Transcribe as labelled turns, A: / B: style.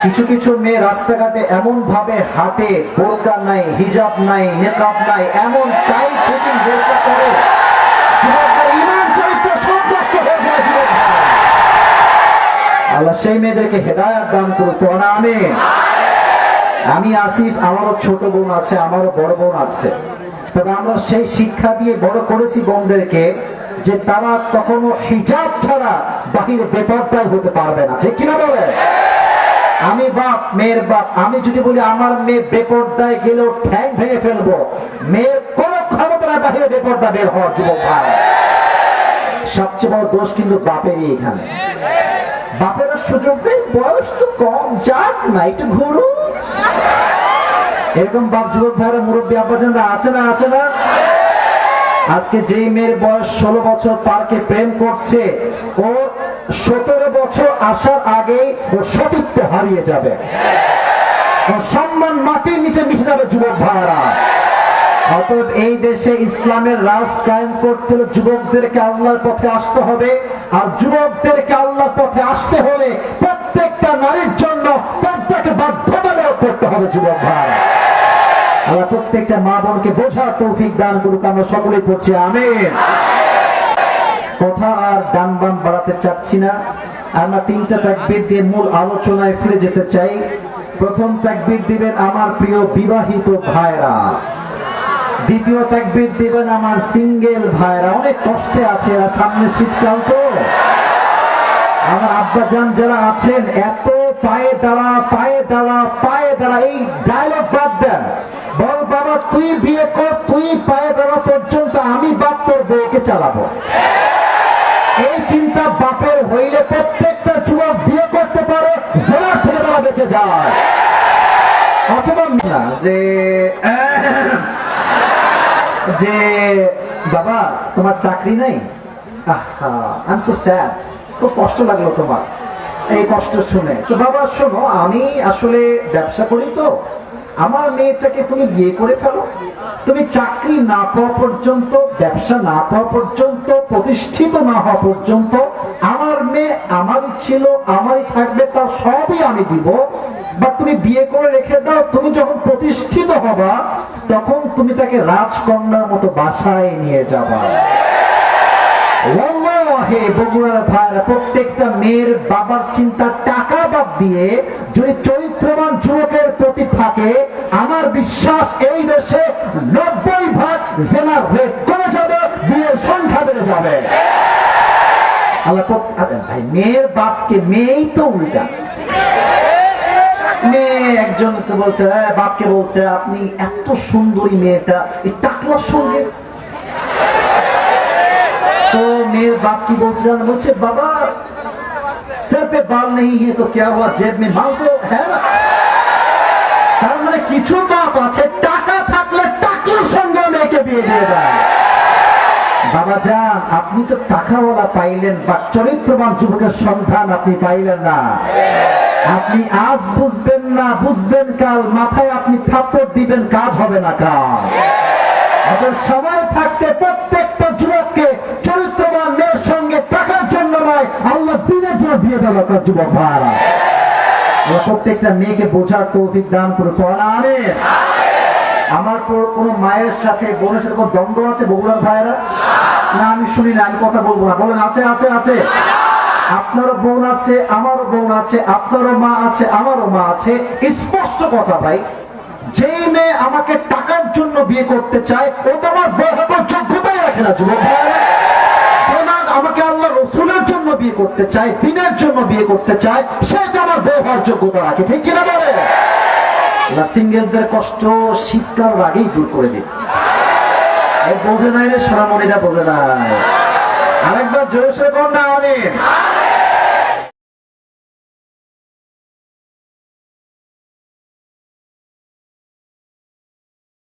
A: কিছু কিছু মেয়ে রাস্তাঘাটে এমন ভাবে হাঁটে, বোরকা নাই, হিজাব নাই, নিকাব নাই, এমন টাইট ফিটিং বোরকা করে যুবকদের ঈমান চরিত্র সব নষ্ট হয়ে যায়। আল্লাহ সেই মেয়েদেরকে হেদায়েত দান করুক, আমিন। আমি আসিফ, আমারও ছোট বোন আছে, আমারও বড় বোন আছে, তবে আমরা সেই শিক্ষা দিয়ে বড় করেছি বোনদেরকে যে তারা কখনো হিজাব ছাড়া বাহিরে বেপরদায় হতে পারবে না, ঠিক কিনা বলে? আমি বাপ, মেয়ের বাপ, আমি যদি বলি আমার মেয়ে বেপরদায় গেলেও ঠ্যাং ভেঙে ফেলবো, মেয়ের কোন ক্ষমতা না বাহিরে বেপরদা বের হওয়ার। যুবক ভাই, সবচেয়ে বড় দোষ কিন্তু বাপেরই এখানে। বাপেরা সুযোগ দেয়, বয়স তো কম, যাক না একটু ঘুরু। এরকম বাপ যুবক ভাইরা, মুরব্বী আব্বাজানরা আছে না? আছে না? আজকে যেই মেয়ের বয়স 16 বছর পার্কে প্রেম করছে, ও 17 বছর আসার আগেই ও সতীত্ব হারিয়ে যাবে, ও সম্মান মাটির নিচে মিশে যাবে। যুবক ভাইরা, অতএব এই দেশে ইসলামের রাজ কায়েম করতে হলে যুবকদেরকে আল্লাহর পথে আসতে হবে। আর যুবকদেরকে আল্লাহর পথে আসতে হলে প্রত্যেকটা নারীর জন্য প্রত্যেককে বাধ্যতামূলক করতে হবে। যুবক ভাইরা, আল্লাহ প্রত্যেকটা মা বোনকে বোঝার তৌফিক দান করুক। আমরা সকলেই পড়ছি আমিন। কথা আর ডান বাম বাড়াতে চাচ্ছি না, আমরা 3টা তাকবীর দিয়ে মূল আলোচনায় ফিরে যেতে চাই। প্রথম তাকবীর দিবেন আমার প্রিয় বিবাহিত ভাইরা, দ্বিতীয় তাকবীর দিবেন আমার সিঙ্গেল ভাইরা। অনেক কষ্টে আছে, আর সামনে শীতকাল তো। আমার আব্বাজান যারা আছেন, এত পায়ে দাঁড়া, পায়ে দাঁড়া, পায়ে দাঁড়া, এই ডায়লগ বাদ দেন। বল বাবা তুই বিয়ে কর, তুই পায়ে দাঁড়া পর্যন্ত আমি বাপ তোর বউকে চালাবো। এই চিন্তা বাপের হইলে প্রত্যেকটা যুবক বিয়ে করতে পারে, জেনার থেকে তারা বেঁচে যায়। অথবা না যে যে বাবা তোমার চাকরি নাই, আই এম সো স্যাড, খুব কষ্ট লাগলো তোমার এই কষ্ট শুনে। তো বাবা শোনো, আমি আসলে ব্যবসা করি, তো আমার মেয়েটাকে তুমি বিয়ে করে ফেলো। তুমি চাকরি না পাওয়া পর্যন্ত, ব্যবসা না পাওয়া পর্যন্ত, প্রতিষ্ঠিত না হওয়া পর্যন্ত আমার মেয়ে আমারই ছিল, আমারই থাকবে, তার সবই আমি দিব। বা তুমি বিয়ে করে রেখে দাও, তুমি যখন প্রতিষ্ঠিত হবা তখন তুমি তাকে রাজকন্যার মতো বাসায় নিয়ে যাবা। বগুড়ার ভাইরা, প্রত্যেকটা মেয়ের বাবার চিন্তা টাকা বাদ দিয়ে যদি চরিত্রবান যুবকের প্রতি থাকে, আমার বিশ্বাস এই দেশে 90% জেনার রেট কমে যাবে, বিয়ের সংখ্যা বেড়ে যাবে। ভাই, মেয়ের বাপকে, মেয়েই তো উল্টা। মেয়ে একজন বলছে, বাপকে বলছে আপনি এত সুন্দরী মেয়েটা এই টাকলার সঙ্গে। तो मेरे बाप की बोलছে बाबा सर पे बाल नहीं है तो क्या हुआ, जेब में माल तो है ना। তার মানে কিছু বাপ আছে টাকা থাকলে টাকার সঙ্গে মেয়েকে বিয়ে দিয়ে দেয়। বাবা যান, আপনি তো টাকাওয়ালা পাইলেন, বা চরিত্রবান যুবকের সন্ধান আপনি পাইলেন না। আপনি আজ বুঝবেন না, বুঝবেন কাল, মাথায় আপনি থাপ্পড় দিবেন, কাজ হবে না কাজ। সময় থাকতে প্রত্যেকটা যুবককে চরিত্রবান মেয়ের সঙ্গে টাকার জন্য নয়, আল্লাহ দিনের জন্য বিয়ে দেওয়া দরকার। যুবক ভাইরা, প্রত্যেকটা মেয়েকে বোঝার তৌফিক দান করে পড়া। আমিন। আমার কোন মায়ের সাথে বোনের সাথে কোন দ্বন্দ্ব আছে বগুড়ার ভাইরা? না, আমি শুনি না, আমি কথা বলবো না। বলেন আছে? আছে, আছে। আপনারও বোন আছে, আমারও বোন আছে, আপনারও মা আছে, আমারও মা আছে। স্পষ্ট কথা ভাই, যে মেয়ে আমাকে টাকার জন্য বিয়ে করতে চায় ও তো আমার বউ হওয়ার যোগ্যতাই রাখে না। যুবক ভাইরা, যে মা আমাকে আল্লাহ রসুলের জন্য বিয়ে করতে চায়, দিনের জন্য বিয়ে করতে চায়, সে তো আমার বউ হওয়ার যোগ্যতা রাখে, ঠিক কিনা বলে? সিঙ্গেলদের কষ্ট শীতকাল আগেই দূর করে দিই। বোঝে নাই রে সোনামণিরা, বোঝে নাই। আরেকবার জোরে সোরে কর না আমিন।